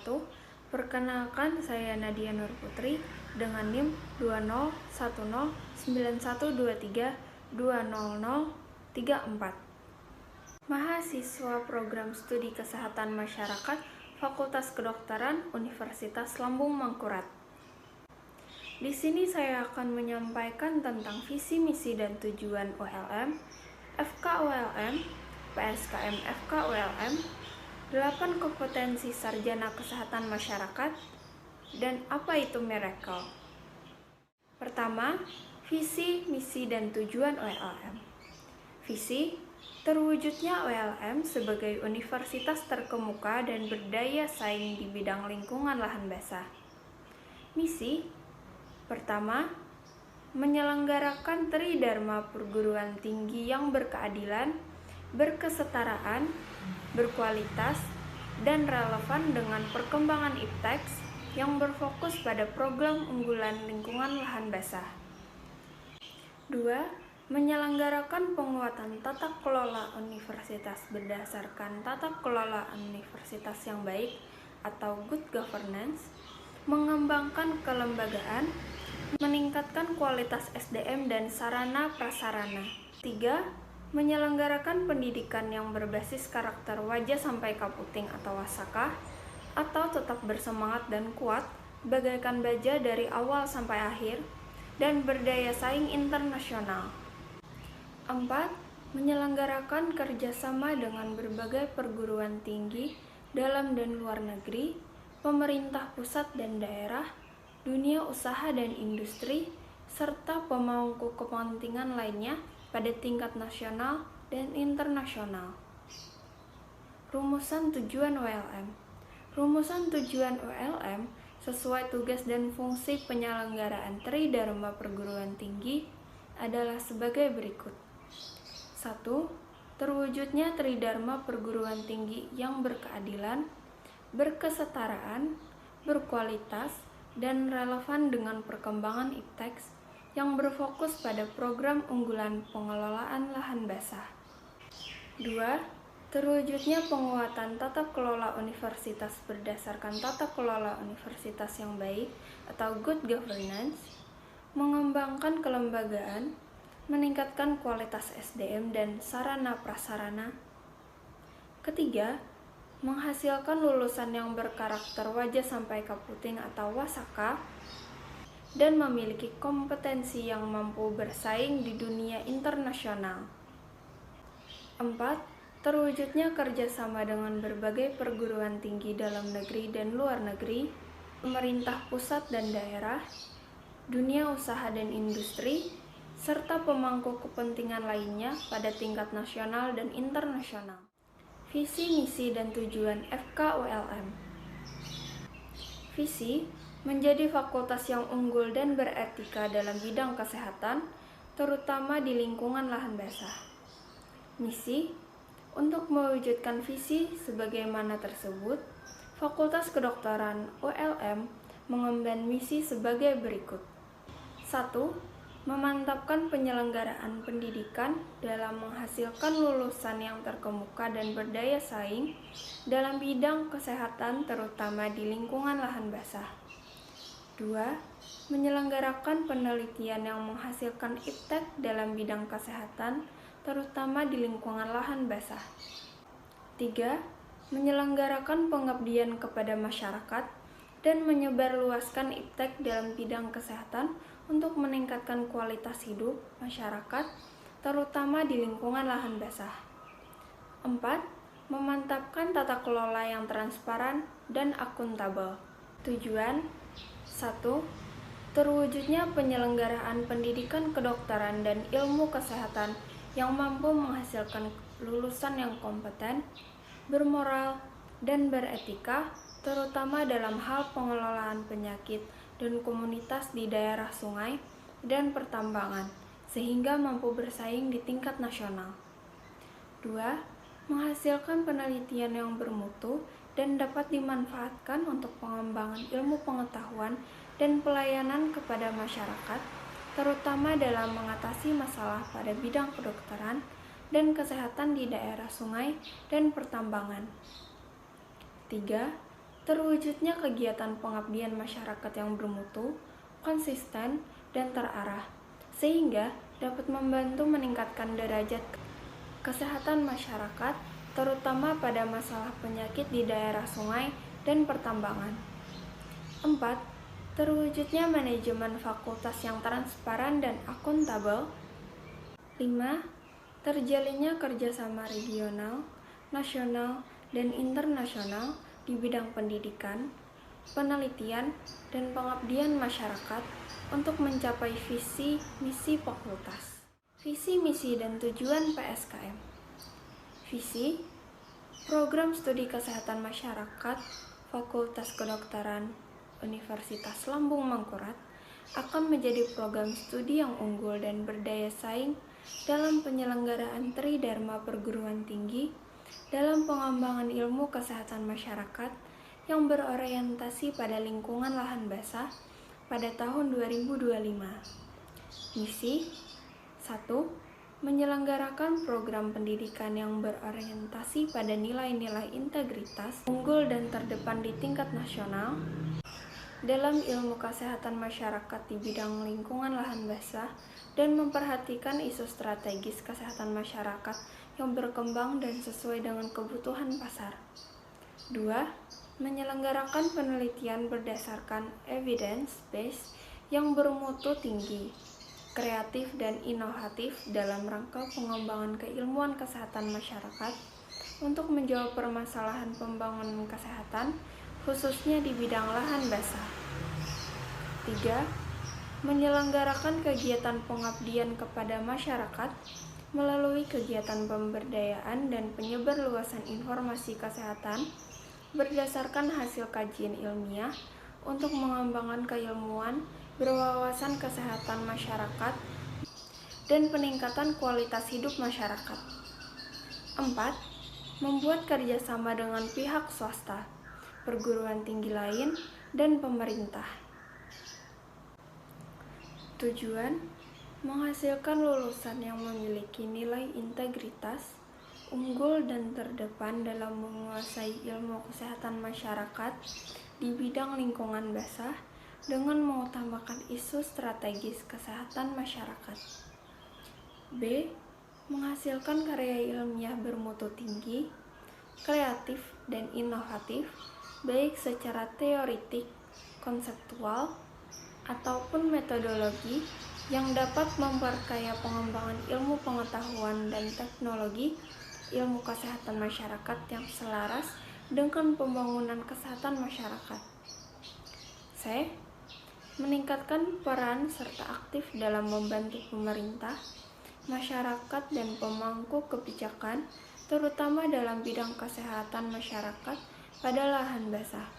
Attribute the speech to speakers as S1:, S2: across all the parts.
S1: wabarakatuh. Perkenalkan, saya Nadia Nur Putri dengan NIM 20109123200034. Mahasiswa Program Studi Kesehatan Masyarakat Fakultas Kedokteran Universitas Lambung Mangkurat. Di sini saya akan menyampaikan tentang visi, misi, dan tujuan ULM, FKULM, PSKM FKULM, 8 kompetensi sarjana kesehatan masyarakat, dan apa itu miracle. Pertama, visi, misi, dan tujuan ULM. Visi, terwujudnya ULM sebagai universitas terkemuka dan berdaya saing di bidang lingkungan lahan basah. Misi, pertama, menyelenggarakan Tridharma perguruan tinggi yang berkeadilan, berkesetaraan, berkualitas, dan relevan dengan perkembangan iptek yang berfokus pada program unggulan lingkungan lahan basah. 2. Menyelenggarakan penguatan tata kelola universitas berdasarkan tata kelola universitas yang baik atau good governance, mengembangkan kelembagaan, meningkatkan kualitas SDM dan sarana prasarana. 3. Menyelenggarakan pendidikan yang berbasis karakter wajah sampai kaputing atau wasaka, atau tetap bersemangat dan kuat, bagaikan baja dari awal sampai akhir, dan berdaya saing internasional. 4. Menyelenggarakan kerjasama dengan berbagai perguruan tinggi dalam dan luar negeri, pemerintah pusat dan daerah, dunia usaha dan industri, serta pemangku kepentingan lainnya pada tingkat nasional dan internasional. Rumusan tujuan ULM. Rumusan tujuan ULM sesuai tugas dan fungsi penyelenggaraan Tridharma perguruan tinggi adalah sebagai berikut. 1. Terwujudnya Tridharma perguruan tinggi yang berkeadilan, berkesetaraan, berkualitas, dan relevan dengan perkembangan iptek yang berfokus pada program unggulan pengelolaan lahan basah. 2. Terwujudnya penguatan tata kelola universitas berdasarkan tata kelola universitas yang baik atau good governance, mengembangkan kelembagaan, meningkatkan kualitas SDM dan sarana prasarana. 3. Menghasilkan lulusan yang berkarakter wajah sampai kaputing atau wasaka, dan memiliki kompetensi yang mampu bersaing di dunia internasional. 4. Terwujudnya kerjasama dengan berbagai perguruan tinggi dalam negeri dan luar negeri, pemerintah pusat dan daerah, dunia usaha dan industri, serta pemangku kepentingan lainnya pada tingkat nasional dan internasional. Visi, misi, dan tujuan FKULM. Visi, menjadi fakultas yang unggul dan beretika dalam bidang kesehatan, terutama di lingkungan lahan basah. Misi, untuk mewujudkan visi sebagaimana tersebut, Fakultas Kedokteran ULM mengemban misi sebagai berikut. 1. Memantapkan penyelenggaraan pendidikan dalam menghasilkan lulusan yang terkemuka dan berdaya saing dalam bidang kesehatan terutama di lingkungan lahan basah. 2. Menyelenggarakan penelitian yang menghasilkan iptek dalam bidang kesehatan, terutama di lingkungan lahan basah. 3. Menyelenggarakan pengabdian kepada masyarakat dan menyebarluaskan iptek dalam bidang kesehatan untuk meningkatkan kualitas hidup masyarakat, terutama di lingkungan lahan basah. 4. Memantapkan tata kelola yang transparan dan akuntabel. Tujuan: 1. Terwujudnya penyelenggaraan pendidikan kedokteran dan ilmu kesehatan yang mampu menghasilkan lulusan yang kompeten, bermoral, dan beretika, terutama dalam hal pengelolaan penyakit dan komunitas di daerah sungai dan pertambangan, sehingga mampu bersaing di tingkat nasional. 2. Menghasilkan penelitian yang bermutu dan dapat dimanfaatkan untuk pengembangan ilmu pengetahuan dan pelayanan kepada masyarakat, terutama dalam mengatasi masalah pada bidang kedokteran dan kesehatan di daerah sungai dan pertambangan. 3. terwujudnya kegiatan pengabdian masyarakat yang bermutu, konsisten, dan terarah, sehingga dapat membantu meningkatkan derajat kesehatan masyarakat, terutama pada masalah penyakit di daerah sungai dan pertambangan. 4. Terwujudnya manajemen fakultas yang transparan dan akuntabel. 5. Terjalinnya kerjasama regional, nasional, dan internasional di bidang pendidikan, penelitian, dan pengabdian masyarakat untuk mencapai visi misi fakultas. Visi misi dan tujuan PSKM. Visi Program Studi Kesehatan Masyarakat Fakultas Kedokteran Universitas Lambung Mangkurat akan menjadi program studi yang unggul dan berdaya saing dalam penyelenggaraan Tridharma Perguruan Tinggi dalam pengembangan ilmu kesehatan masyarakat yang berorientasi pada lingkungan lahan basah pada tahun 2025. Misi 1. Menyelenggarakan program pendidikan yang berorientasi pada nilai-nilai integritas, unggul dan terdepan di tingkat nasional dalam ilmu kesehatan masyarakat di bidang lingkungan lahan basah dan memperhatikan isu strategis kesehatan masyarakat yang berkembang dan sesuai dengan kebutuhan pasar. 2. Menyelenggarakan penelitian berdasarkan evidence-based yang bermutu tinggi, kreatif dan inovatif dalam rangka pengembangan keilmuan kesehatan masyarakat untuk menjawab permasalahan pembangunan kesehatan, khususnya di bidang lahan basah. 3. Menyelenggarakan kegiatan pengabdian kepada masyarakat melalui kegiatan pemberdayaan dan penyebarluasan informasi kesehatan berdasarkan hasil kajian ilmiah untuk mengembangkan keilmuan berwawasan kesehatan masyarakat dan peningkatan kualitas hidup masyarakat. 4. Membuat kerjasama dengan pihak swasta, perguruan tinggi lain, dan pemerintah. Tujuan menghasilkan lulusan yang memiliki nilai integritas, unggul dan terdepan dalam menguasai ilmu kesehatan masyarakat di bidang lingkungan basah dengan mengutamakan isu strategis kesehatan masyarakat. B. Menghasilkan karya ilmiah bermutu tinggi, kreatif dan inovatif, baik secara teoritik, konseptual, ataupun metodologi yang dapat memperkaya pengembangan ilmu pengetahuan dan teknologi ilmu kesehatan masyarakat yang selaras dengan pembangunan kesehatan masyarakat. C. Meningkatkan peran serta aktif dalam membantu pemerintah, masyarakat, dan pemangku kebijakan, terutama dalam bidang kesehatan masyarakat pada lahan basah,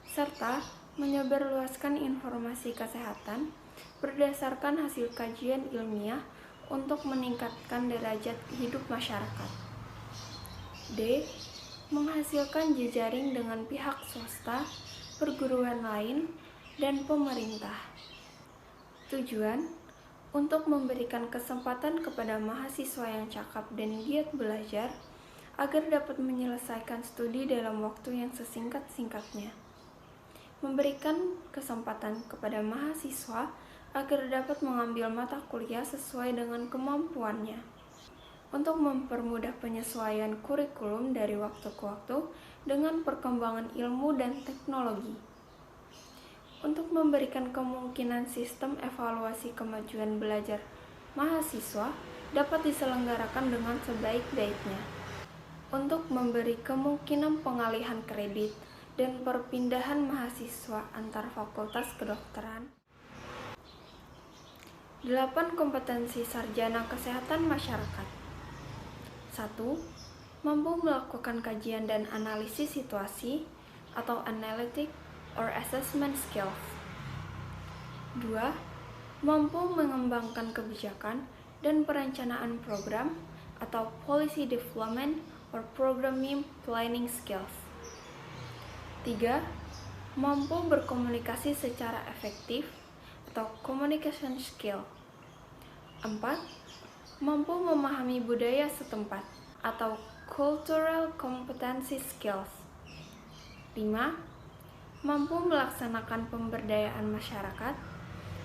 S1: serta menyebarluaskan informasi kesehatan berdasarkan hasil kajian ilmiah untuk meningkatkan derajat hidup masyarakat. D. Menghasilkan jejaring dengan pihak swasta, perguruan lain, dan pemerintah. Tujuan untuk memberikan kesempatan kepada mahasiswa yang cakap dan giat belajar agar dapat menyelesaikan studi dalam waktu yang sesingkat-singkatnya. Memberikan kesempatan kepada mahasiswa agar dapat mengambil mata kuliah sesuai dengan kemampuannya. Untuk mempermudah penyesuaian kurikulum dari waktu ke waktu dengan perkembangan ilmu dan teknologi. Untuk memberikan kemungkinan sistem evaluasi kemajuan belajar mahasiswa dapat diselenggarakan dengan sebaik-baiknya. Untuk memberi kemungkinan pengalihan kredit dan perpindahan mahasiswa antar fakultas kedokteran. 8 kompetensi sarjana kesehatan masyarakat. 1. Mampu melakukan kajian dan analisis situasi atau analytic or assessment skills. 2. Mampu mengembangkan kebijakan dan perencanaan program atau policy development or programming planning skills. 3. Mampu berkomunikasi secara efektif atau communication skill. 4. Mampu memahami budaya setempat atau cultural competency skills. 5. mampu melaksanakan pemberdayaan masyarakat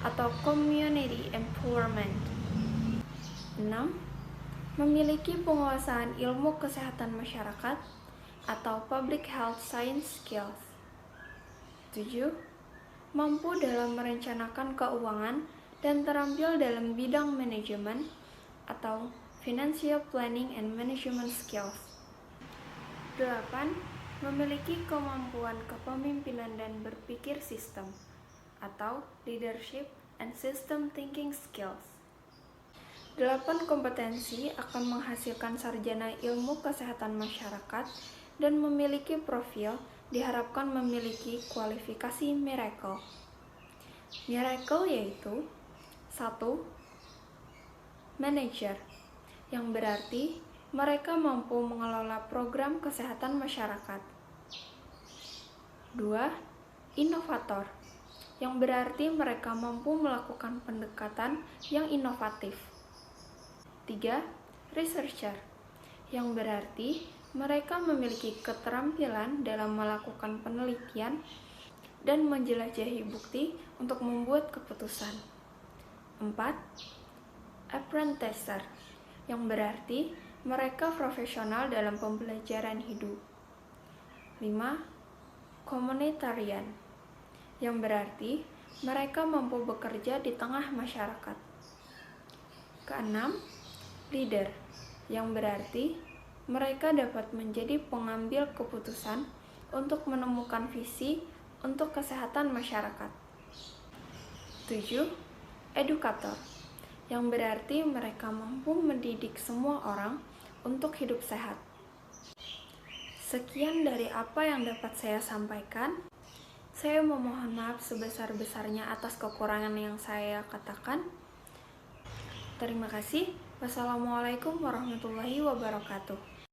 S1: atau community empowerment. 6. Memiliki penguasaan ilmu kesehatan masyarakat atau public health science skills. 7. Mampu dalam merencanakan keuangan dan terampil dalam bidang manajemen atau financial planning and management skills. 8. Memiliki kemampuan kepemimpinan dan berpikir sistem atau leadership and system thinking skills. 8 kompetensi akan menghasilkan sarjana ilmu kesehatan masyarakat dan memiliki profil diharapkan memiliki kualifikasi Miracle. Miracle yaitu 1. Manager, yang berarti mereka mampu mengelola program kesehatan masyarakat. 2. Inovator, yang berarti mereka mampu melakukan pendekatan yang inovatif. 3. Researcher, yang berarti mereka memiliki keterampilan dalam melakukan penelitian dan menjelajahi bukti untuk membuat keputusan. 4. Apprenticer, yang berarti mereka profesional dalam pembelajaran hidup. 5. Communitarian, yang berarti mereka mampu bekerja di tengah masyarakat. 6. Leader, yang berarti mereka dapat menjadi pengambil keputusan untuk menemukan visi untuk kesehatan masyarakat. 7. Edukator, yang berarti mereka mampu mendidik semua orang untuk hidup sehat. Sekian dari apa yang dapat saya sampaikan. Saya memohon maaf sebesar-besarnya atas kekurangan yang saya katakan. Terima kasih. Wassalamualaikum warahmatullahi wabarakatuh.